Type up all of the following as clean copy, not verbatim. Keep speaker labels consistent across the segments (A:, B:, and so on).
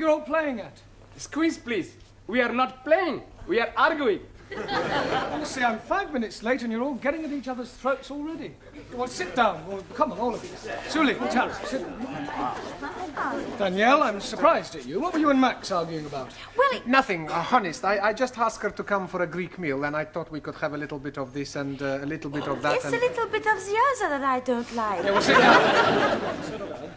A: you're all playing at?
B: Squeeze, please. We are not playing. We are arguing.
A: Honestly, I'm 5 minutes late and you're all getting at each other's throats already. Well, sit down. Well, come on, all of you. Suli, Tara, sit down. Danielle, I'm surprised at you. What were you and Max arguing about?
C: Well,
D: Nothing, honest. I just asked her to come for a Greek meal and I thought we could have a little bit of this and a little bit of that.
C: it's a little bit of the other that I don't like.
A: Yeah, well, sit down. Sit down.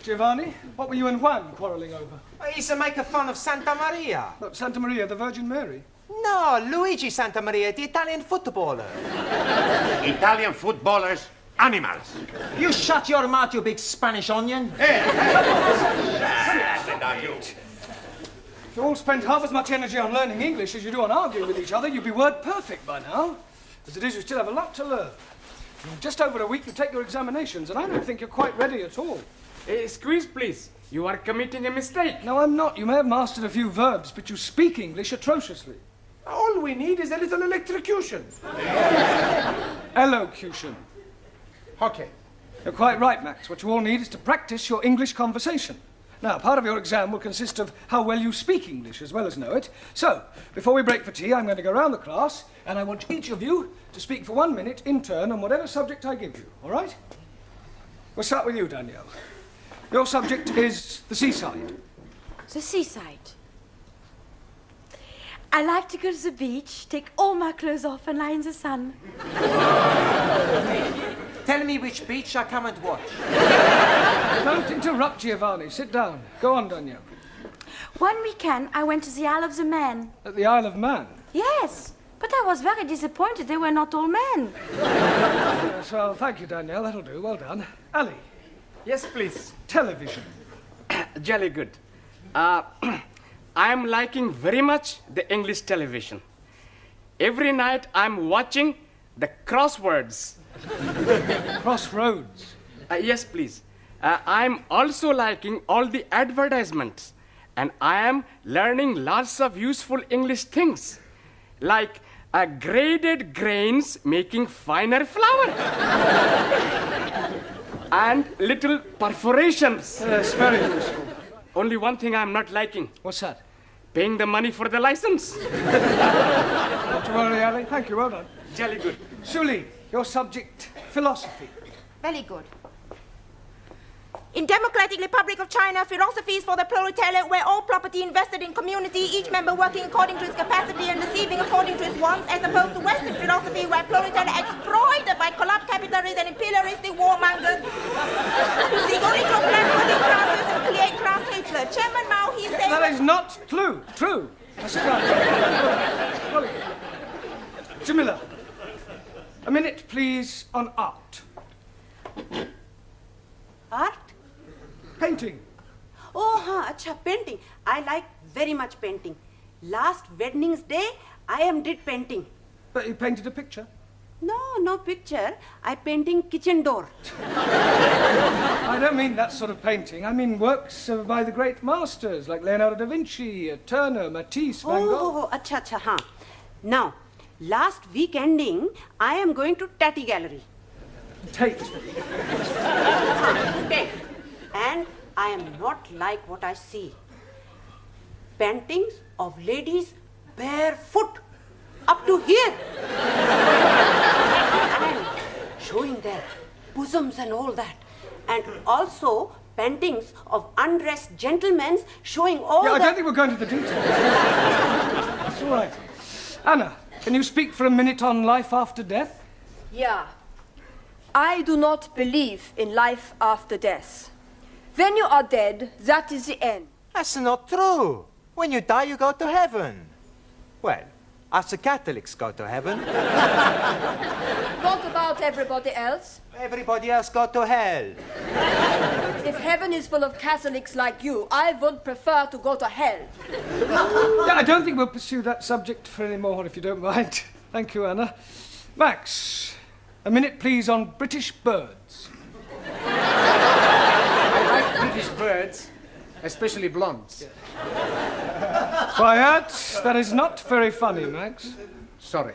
A: Giovanni, what were you and Juan quarrelling over?
E: He's making fun of Santa Maria.
A: Not Santa Maria, the Virgin Mary.
E: No, Luigi Santa Maria, the Italian footballer.
F: Italian footballers, animals.
E: You shut your mouth, you big Spanish onion.
A: If you all spent half as much energy on learning English as you do on arguing with each other, you'd be word perfect by now. As it is, you still have a lot to learn. In just over a week, you take your examinations, and I don't think you're quite ready at all.
B: Squeeze, please. You are committing a mistake.
A: No, I'm not. You may have mastered a few verbs, but you speak English atrociously.
F: All we need is a little electrocution.
A: Elocution.
D: Okay.
A: You're quite right, Max. What you all need is to practice your English conversation. Now, part of your exam will consist of how well you speak English as well as know it. So, before we break for tea, I'm going to go round the class, and I want each of you to speak for 1 minute in turn on whatever subject I give you, all right? We'll start with you, Danielle. Your subject is the seaside.
C: The seaside. I like to go to the beach, take all my clothes off and lie in the sun.
E: Tell me which beach I come and watch.
A: Don't interrupt, Giovanni. Sit down. Go on, Danielle.
C: One weekend, I went to the Isle of the Man.
A: At the Isle of Man.
C: Yes, but I was very disappointed they were not all men.
A: Yes, well, thank you, Danielle. That'll do. Well done. Ali,
B: Yes, please.
A: television.
B: Jolly good. I'm liking very much the English television. Every night I'm watching the crosswords.
A: Crossroads.
B: Yes, please. I'm also liking all the advertisements. And I am learning lots of useful English things. Like graded grains making finer flour. And little perforations.
A: Yes, very useful.
B: Only one thing I'm not liking.
A: What's that?
B: Paying the money for the license.
A: Not to worry, Ali. Thank you. Well done.
B: Jolly good.
A: Suli, your subject, philosophy.
G: Very good. In Democratic Republic of China, philosophy is for the proletariat, where all property invested in community, each member working according to his capacity and receiving according to his wants, as opposed to Western philosophy, where proletariat exploited by corrupt capitalists and imperialistic warmongers who seek only to oppress working classes and create class hatred. Chairman Mao, he said...
A: That is not true. Now sit down. Jamila, a minute, please, on art.
H: Art?
A: Painting.
H: Oh, acha, painting. I like very much painting. Last Wednesday's day, I did painting.
A: But you painted a picture?
H: No picture. I painting kitchen door.
A: I don't mean that sort of painting. I mean works by the great masters, like Leonardo da Vinci, Turner, Matisse, Van Gogh.
H: Oh, acha, huh. Now, last week ending, I am going to Tatty Gallery.
A: Tate.
H: Tate. And I am not like what I see. Paintings of ladies barefoot up to here. And showing their bosoms and all that. And also paintings of undressed gentlemen showing all
A: I
H: that...
A: don't think we're going to the details. It's all right. Anna, can you speak for a minute on life after death?
I: Yeah. I do not believe in life after death. When you are dead, that is the end.
E: That's not true. When you die, you go to heaven. Well, us the Catholics go to heaven.
I: What about everybody else?
E: Everybody else go to hell.
I: If heaven is full of Catholics like you, I would prefer to go to hell.
A: Yeah, I don't think we'll pursue that subject for any more, if you don't mind. Thank you, Anna. Max, a minute, please, on British birds.
D: I like British birds, especially blondes.
A: Quiet. That is not very funny, Max.
D: Sorry.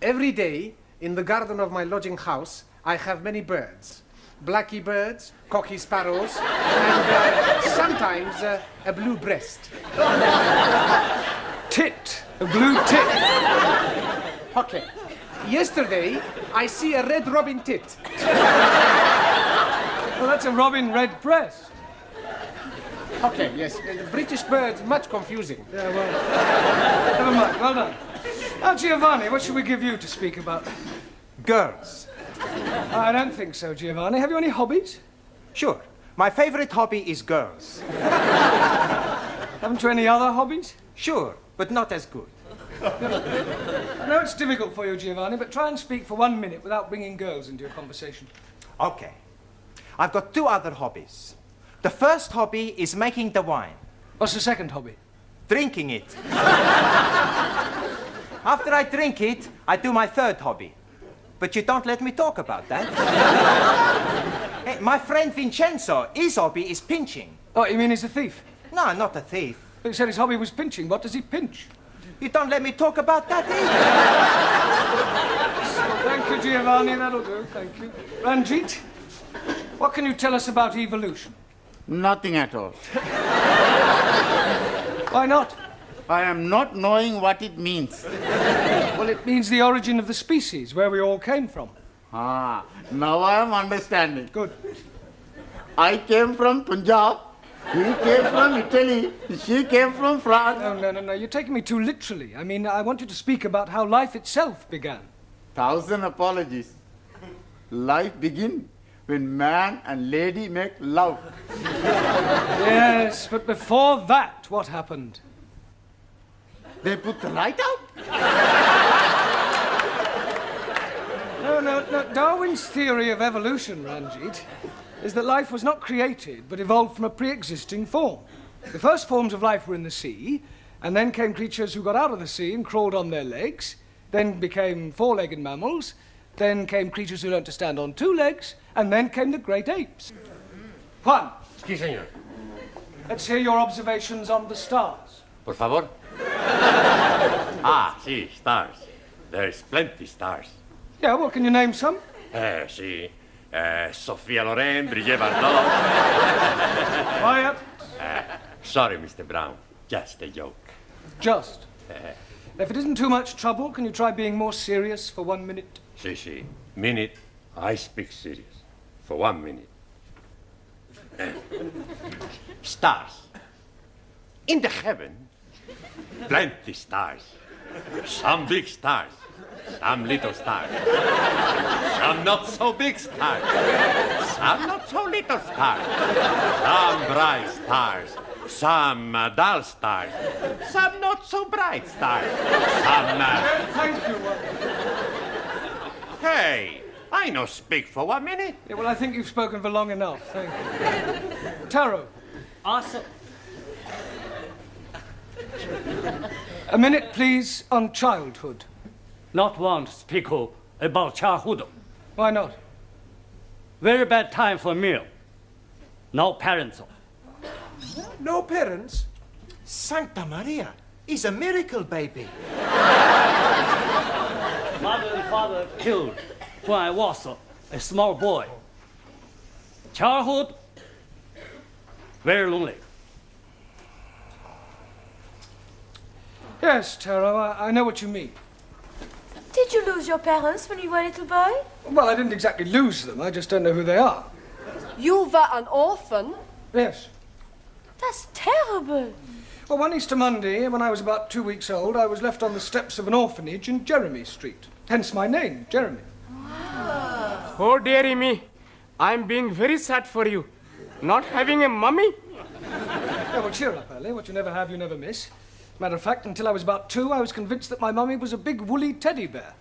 D: Every day, in the garden of my lodging house, I have many birds. blacky birds, cocky sparrows, and sometimes a blue breast.
A: Tit. A blue tit.
D: Okay. Yesterday, I see a red robin tit.
A: Well, that's a robin red breast.
D: Okay, yes. The British birds, much confusing.
A: Yeah, well, never mind. Well done. Now, Giovanni, what should we give you to speak about?
E: Girls.
A: I don't think so, Giovanni. Have you any hobbies?
E: Sure. My favorite hobby is girls.
A: Haven't you any other hobbies?
E: Sure, but not as good.
A: I know it's difficult for you, Giovanni, but try and speak for 1 minute without bringing girls into your conversation.
E: Okay. I've got 2 other hobbies. The first hobby is making the wine.
A: What's the second hobby?
E: Drinking it. After I drink it, I do my third hobby. But you don't let me talk about that. Hey, my friend Vincenzo, his hobby is pinching.
A: Oh, you mean he's a thief?
E: No, not a thief.
A: But you said his hobby was pinching. What does he pinch?
E: You don't let me talk about that either.
A: Thank you, Giovanni. That'll do. Thank you. Ranjit, what can you tell us about evolution?
J: Nothing at all.
A: Why not?
J: I am not knowing what it means.
A: Well, it means the origin of the species, where we all came from.
J: Ah, now I am understanding.
A: Good.
J: I came from Punjab. He came from Italy. She came from France.
A: No. You're taking me too literally. I mean, I want you to speak about how life itself began.
J: 1,000 apologies. Life begins when man and lady make love.
A: Yes, but before that, what happened?
J: They put the light out?
A: No. Darwin's theory of evolution, Ranjit, is that life was not created, but evolved from a pre-existing form. The first forms of life were in the sea, and then came creatures who got out of the sea and crawled on their legs, then became 4-legged mammals, then came creatures who learned to stand on 2 legs, and then came the great apes. Juan.
F: Sí, señor.
A: Let's hear your observations on the stars.
F: Por favor. Sí, stars. There's plenty stars.
A: Yeah, well, can you name some?
F: Sí. Sophia Loren, Brigitte Bardot.
A: Quiet.
F: Sorry, Mr. Brown. Just a joke.
A: Just. If it isn't too much trouble, can you try being more serious for 1 minute?
F: Sí. Minute. I speak serious. For 1 minute. Stars. In the heaven, plenty stars. Some big stars. Some little stars. Some not so big stars. Some not so little stars. Some bright stars. Some dull stars. Some not so bright stars. Some...
A: Thank you.
F: Hey, I no speak for 1 minute.
A: Yeah, well, I think you've spoken for long enough. Thank you. Taro.
K: Awesome.
A: A minute, please, on childhood.
K: Not want to speak about childhood.
A: Why not?
K: Very bad time for meal. No parents.
D: No parents?
E: Santa Maria, he's a miracle baby.
K: Mother and father killed when I was a small boy. Childhood, very lonely.
A: Yes, Taro, I know what you mean.
C: Did you lose your parents when you were a little boy?
A: Well, I didn't exactly lose them. I just don't know who they are.
I: You were an orphan?
A: Yes.
C: That's terrible.
A: Well, one Easter Monday, when I was about 2 weeks old, I was left on the steps of an orphanage in Jeremy Street. Hence my name, Jeremy.
B: Wow. Oh, dearie me. I'm being very sad for you. Not having a mummy?
A: Yeah, well, cheer up, Ellie. What you never have, you never miss. Matter of fact, until I was about 2, I was convinced that my mummy was a big woolly teddy bear.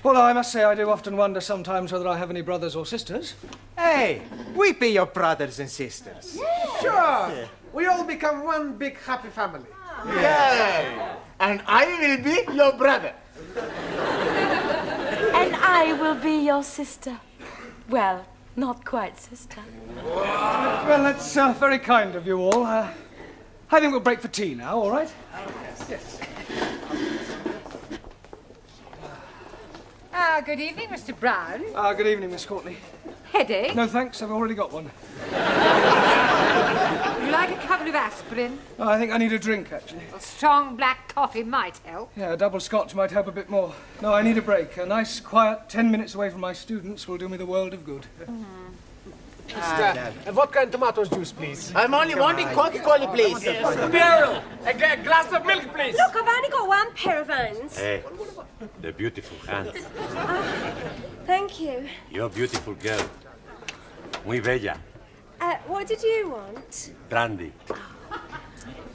A: Although I must say I do often wonder sometimes whether I have any brothers or sisters.
E: Hey, we be your brothers and sisters.
D: Yeah. Sure. Yeah. We all become one big happy family.
J: Yeah. And I will be your brother.
C: And I will be your sister. Well, not quite sister.
A: Well, that's very kind of you all. I think we'll break for tea now, all right?
G: Oh,
L: Good evening, Mr. Brown.
A: Good evening, Miss Courtney.
L: Headache?
A: No, thanks. I've already got one.
L: Would you like a couple of aspirin?
A: Oh, I think I need a drink, actually.
L: A strong black coffee might help.
A: Yeah, a double scotch might help a bit more. No, I need a break. A nice, quiet 10 minutes away from my students will do me the world of good.
D: Vodka and tomato juice, please.
E: I'm only wanting Coca-Cola, please.
B: Beryl, a glass of milk, please.
M: Look, I've only got one pair of hands.
F: Hey, the beautiful hands.
M: Thank you.
F: You're a beautiful girl. Muy bella.
M: What did you want?
F: Brandy.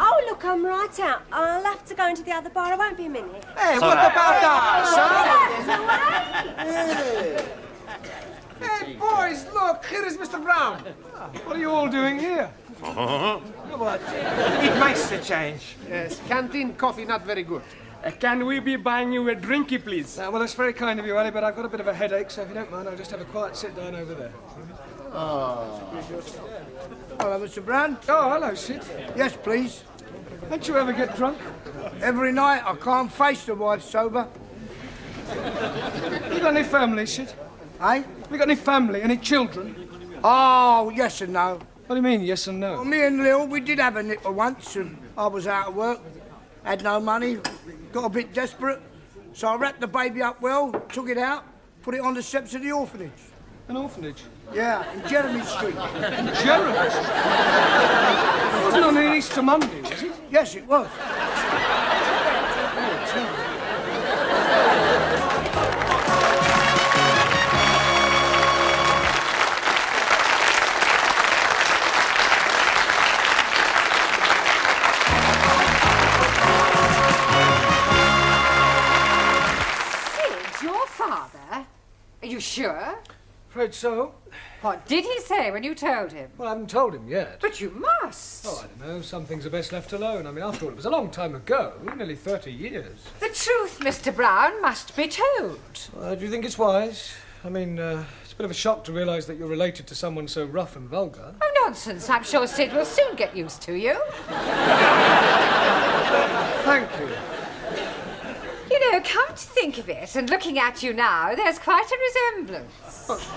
M: Oh, look, I'm right out. I'll have to go into the other bar. I won't be a minute.
E: Hey, what about that,
D: Hey, boys, look, here is Mr. Brown.
A: What are you all doing here?
E: It makes a change.
D: Yes, canteen coffee not very good.
B: Can we be buying you a drinky, please?
A: Well, that's very kind of you, Ali, but I've got a bit of a headache, so if you don't mind, I'll just have a quiet sit down over there.
N: Hello, Mr. Brown.
A: Oh, hello, Sid.
N: Yes, please.
A: Don't you ever get drunk?
N: Every night. I can't face the wife sober.
A: You got any family, Sid?
N: Eh?
A: You got any family, any children?
N: Oh, yes and no.
A: What do you mean, yes and no?
N: Well, me and Lil, we did have a nipper once, and I was out of work, had no money, got a bit desperate, so I wrapped the baby up well, took it out, put it on the steps of the orphanage.
A: An orphanage?
N: Yeah, in Jeremy Street.
A: Jeremy Street? It wasn't on an Easter Monday, was it?
N: Yes, it was.
L: Are you sure?
A: Afraid so.
L: What did he say when you told him?
A: Well, I haven't told him yet.
L: But you must.
A: Oh, I don't know. Some things are best left alone. I mean, after all, it was a long time ago. Nearly 30 years.
L: The truth, Mr. Brown, must be told.
A: Do you think it's wise? I mean, it's a bit of a shock to realise that you're related to someone so rough and vulgar.
L: Oh, nonsense. I'm sure Sid will soon get used to you.
A: Thank you.
L: You know, come to think of it, and looking at you now, there's quite a resemblance.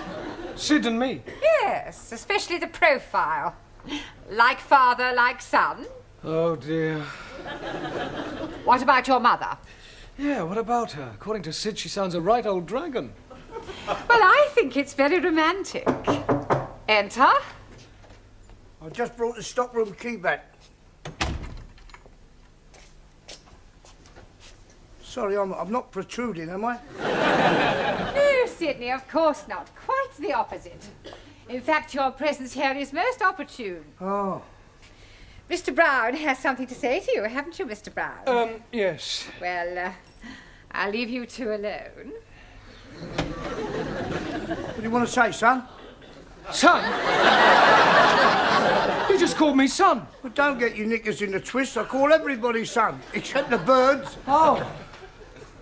A: Sid and me?
L: Yes, especially the profile. Like father, like son.
A: Oh, dear.
L: What about your mother?
A: Yeah, what about her? According to Sid, she sounds a right old dragon.
L: Well, I think it's very romantic. Enter.
N: I just brought the stockroom key back. Sorry, I'm not protruding, am I?
L: No, Sidney, of course not. Quite the opposite. In fact, your presence here is most opportune.
N: Oh.
L: Mr. Brown has something to say to you, haven't you, Mr. Brown?
A: Yes.
L: Well, I'll leave you two alone.
N: What do you want to say, son?
A: Son? You just called me son.
N: Well, don't get your knickers in a twist. I call everybody son, except the birds.
A: Oh.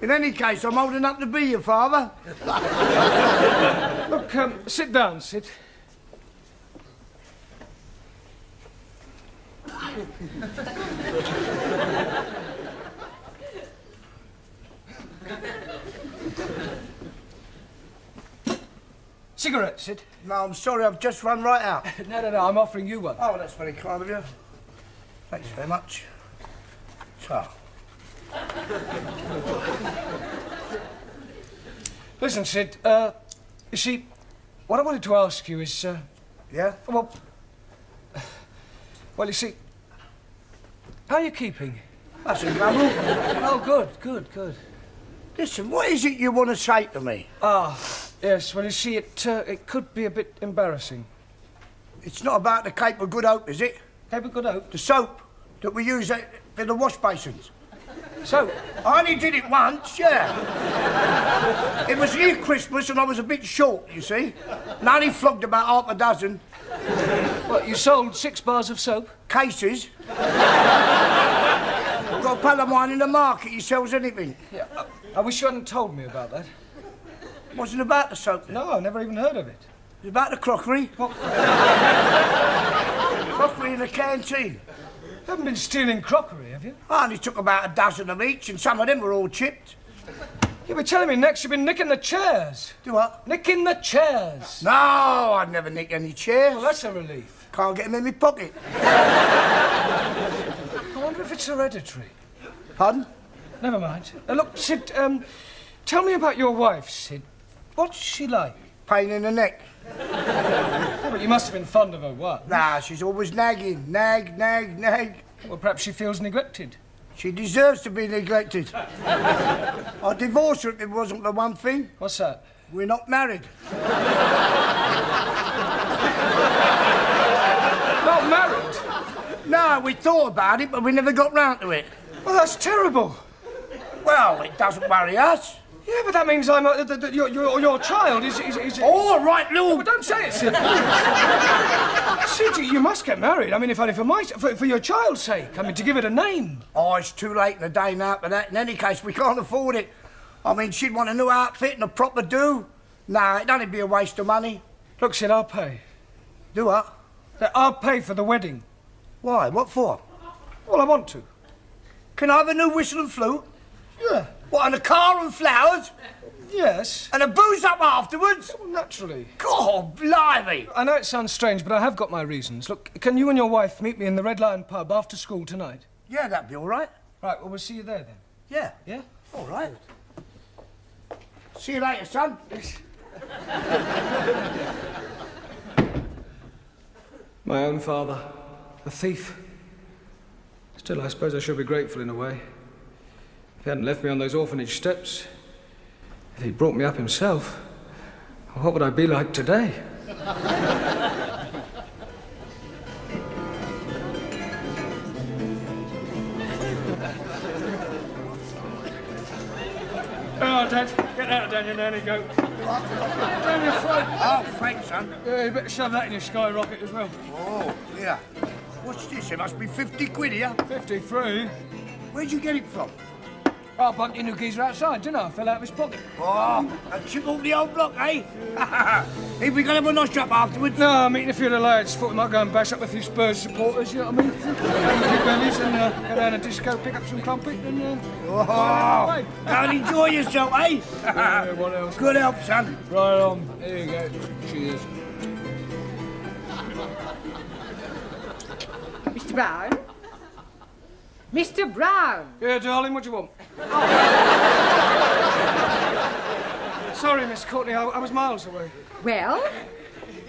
N: In any case, I'm old enough to be your father.
A: Look, sit down, Sid. Cigarette, Sid?
N: No, I'm sorry, I've just run right out.
A: No, I'm offering you one.
N: Oh, that's very kind of you. Thanks very much. So.
A: Listen, Sid, you see, what I wanted to ask you is,
N: Yeah?
A: Well, you see, how are you keeping?
N: That's a trouble.
A: Oh, good.
N: Listen, what is it you want to say to me?
A: Yes, well, you see, it could be a bit embarrassing.
N: It's not about the Cape of Good Hope, is it?
A: Cape of Good Hope?
N: The soap that we use for the wash basins.
A: So?
N: I only did it once, yeah. It was near Christmas and I was a bit short, you see. And I only flogged about half a dozen.
A: What, you sold 6 bars of soap?
N: Cases. I've got a pal of mine in the market, he sells anything.
A: Yeah, I wish you hadn't told me about that.
N: It wasn't about the soap then?
A: No, I never even heard of it.
N: It was about the crockery.
A: What?
N: Crockery in the canteen.
A: You haven't been stealing crockery, have you?
N: I only took about a dozen of each, and some of them were all chipped.
A: You'll be telling me next you've been nicking the chairs.
N: Do what?
A: Nicking the chairs.
N: No, I'd never nick any chairs.
A: Well, that's a relief.
N: Can't get them in my pocket.
A: I wonder if it's hereditary.
N: Pardon?
A: Never mind. Look, Sid, tell me about your wife, Sid. What's she like?
N: Pain in the neck.
A: Yeah, but you must have been fond of her, what?
N: Nah, she's always nagging. Nag, nag, nag.
A: Well, perhaps she feels neglected.
N: She deserves to be neglected. I'd divorce her if it wasn't the one thing.
A: What's that?
N: We're not married.
A: Not married?
N: No, we thought about it, but we never got round to it.
A: Well, that's terrible.
N: Well, it doesn't worry us.
A: Yeah, but that means your child is...
N: All right, Lou.
A: But don't say it, Sid. Sid, you must get married. I mean, if only for your child's sake. I mean, to give it a name.
N: Oh, it's too late in the day now for that. In any case, we can't afford it. I mean, she'd want a new outfit and a proper do. Nah, it'd only be a waste of money.
A: Look, Sid, I'll pay.
N: Do what?
A: I'll pay for the wedding.
N: Why? What for?
A: Well, I want to.
N: Can I have a new whistle and flute?
A: Yeah.
N: What, and a car and flowers?
A: Yes.
N: And a booze up afterwards?
A: Well, naturally.
N: God, blimey.
A: I know it sounds strange, but I have got my reasons. Look, can you and your wife meet me in the Red Lion pub after school tonight?
N: Yeah, that'd be all right.
A: Right, well, we'll see you there then.
N: Yeah.
A: Yeah?
N: All right. See you later, son.
A: My own father, a thief. Still, I suppose I should be grateful in a way. If he hadn't left me on those orphanage steps, if he'd brought me up himself, what would I be like today? Oh, Dad, get out down your nanny goat. Down your throat.
N: Oh, thanks, son.
A: Yeah, you better shove that in your skyrocket as well.
N: Oh, yeah. What's this? It must be 50 quid here.
A: 53?
N: Where'd you get it from?
A: I bumped into a geezer outside, didn't I? Fell out of his pocket.
N: Oh, and chip off the old block, eh? If we gonna have a nosh up afterwards?
A: No, I'm meeting a few of the lads. Thought we might go and bash up a few Spurs supporters, you know what I mean? Have a few bellies and go down a disco, pick up some crumpet and...
N: go and enjoy yourself, eh?
A: Yeah, what else?
N: Good help, son.
A: Right on. There you go. Cheers.
L: Mr. Brown? Mr. Brown!
A: Yeah, darling, what do you want? Sorry, Miss Courtney, I was miles away.
L: Well,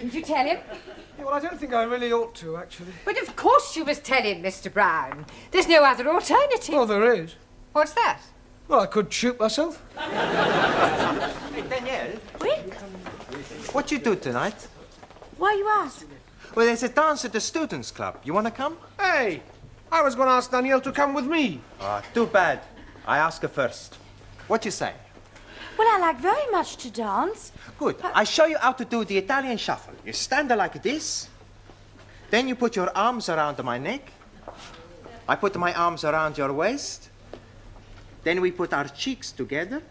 L: did you tell him?
A: Yeah, well, I don't think I really ought to, actually.
L: But of course you must tell him, Mr. Brown. There's no other alternative.
A: Well, there is.
L: What's that?
A: Well, I could shoot myself.
E: Hey, Danielle.
C: Oui?
E: What you do tonight?
C: Why you ask?
E: Well, there's a dance at the Students' Club. You want to come?
D: Hey, I was going to ask Danielle to come with me.
E: Ah, too bad. I ask her first. What you say?
C: Well, I like very much to dance.
E: Good. I show you how to do the Italian shuffle. You stand there like this. Then you put your arms around my neck. I put my arms around your waist. Then we put our cheeks together.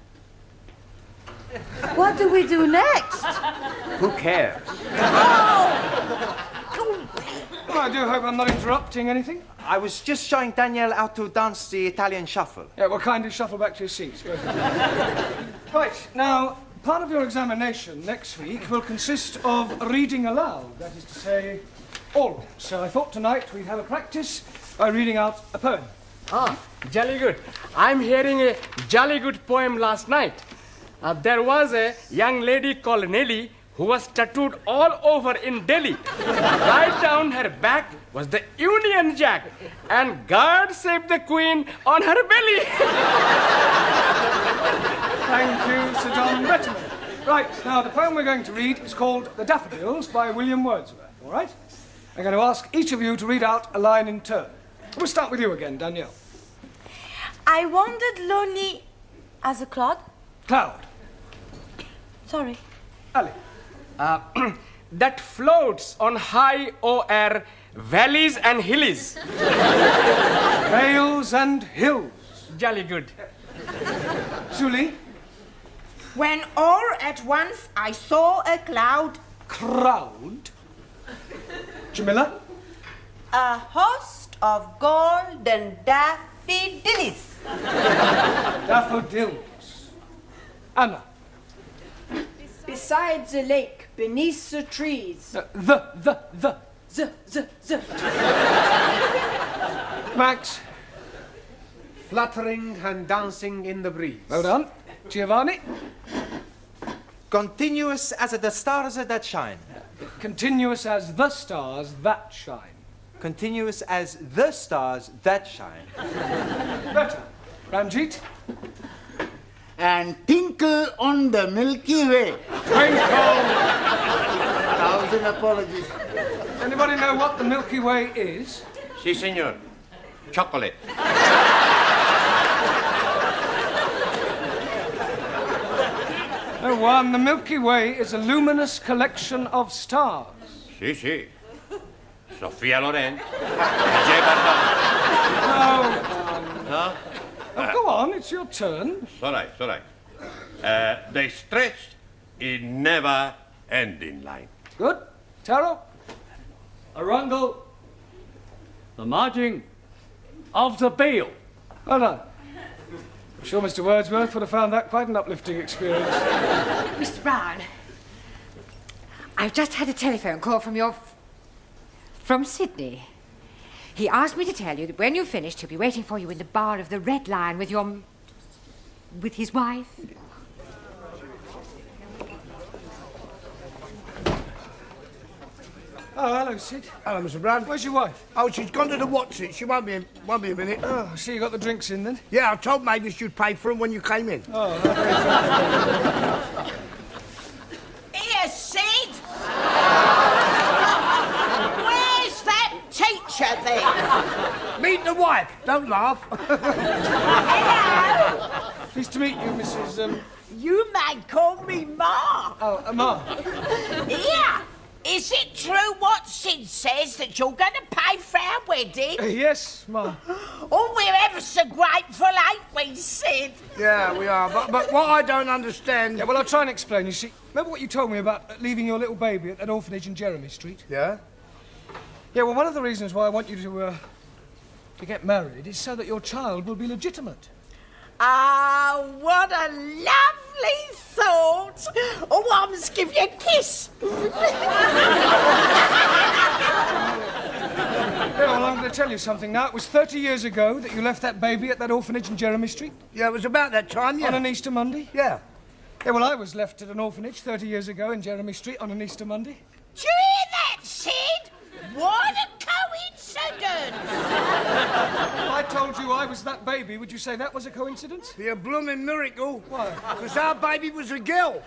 C: What do we do next?
E: Who cares?
A: Well, I do hope I'm not interrupting anything.
E: I was just showing Danielle how to dance the Italian shuffle.
A: Yeah, well, kindly shuffle back to your seats. Go ahead. Right, now, part of your examination next week will consist of reading aloud. That is to say, all. So I thought tonight we'd have a practice by reading out a poem.
B: Ah, jolly good. I'm hearing a jolly good poem last night. There was a young lady called Nelly who was tattooed all over in Delhi. Right down her back was the Union Jack, and God save the Queen on her belly.
A: Thank you, Sir John Betterman. Right, now the poem we're going to read is called The Daffodils by William Wordsworth, all right? I'm going to ask each of you to read out a line in turn. We'll start with you again, Danielle.
C: I wandered lonely as a cloud.
A: Cloud.
C: Sorry.
A: Ali.
B: That floats on high o'er valleys and hills.
A: Vales and hills.
B: Jolly good.
A: Julie.
G: When all at once I saw a cloud.
A: Crowd. Jamila.
H: A host of golden daffodils.
A: Daffodils. Anna.
I: Beside the lake, beneath the trees.
A: The.
I: Z.
A: Max.
D: Fluttering and dancing in the breeze.
A: Well done. Giovanni.
E: Continuous as the stars that shine.
A: Continuous as the stars that shine.
E: Continuous as the stars that shine.
A: Better. Ranjit.
J: And tinkle on the Milky Way.
A: Twinkle.
J: 1,000 apologies.
A: Anybody know what the Milky Way is?
F: Si, senor. Chocolate.
A: No one. The Milky Way is a luminous collection of stars.
F: Si, si. Sofia Loren.
A: No. Oh, go on, it's your turn.
F: It's all right. They stretched in never-ending line.
A: Good. Taro.
K: Arundel, the margin of the bill.
A: Well done. I'm sure Mr. Wordsworth would have found that quite an uplifting experience.
L: Mr. Brown, I've just had a telephone call from Sydney. He asked me to tell you that when you've finished, he'll be waiting for you in the bar of the Red Lion with his wife.
A: Oh, hello, Sid.
N: Hello, Mr. Brown.
A: Where's your wife?
N: Oh, she's gone to the Watson. She won't be a minute.
A: Oh, I see you got the drinks in then.
N: Yeah, I told Mavis you'd pay for them when you came in.
A: Oh,
O: Here, Sid! Where's that teacher then?
N: Meet the wife. Don't laugh.
O: Hello!
A: Pleased to meet you, Mrs.
O: You may call me Ma.
A: Oh, Ma.
O: Here! Is it true what Sid says that you're going to pay for our wedding?
A: Yes, Ma.
O: Oh, we're ever so grateful, ain't we, Sid?
N: Yeah, we are. But what I don't understand...
A: Yeah, well, I'll try and explain. You see, remember what you told me about leaving your little baby at that orphanage in Jeremy Street?
N: Yeah?
A: Yeah, well, one of the reasons why I want you to get married is so that your child will be legitimate.
O: Ah, what a lovely thought. Oh, I must give you a kiss.
A: Yeah, well, I'm going to tell you something now. It was 30 years ago that you left that baby at that orphanage in Jeremy Street.
N: Yeah, it was about that time, yeah.
A: On an Easter Monday?
N: Yeah.
A: Yeah, well, I was left at an orphanage 30 years ago in Jeremy Street on an Easter Monday.
O: Do you hear that, Sid? What a coincidence!
A: If I told you I was that baby, would you say that was a coincidence?
N: Be a blooming miracle.
A: Why?
N: Because our baby was a girl.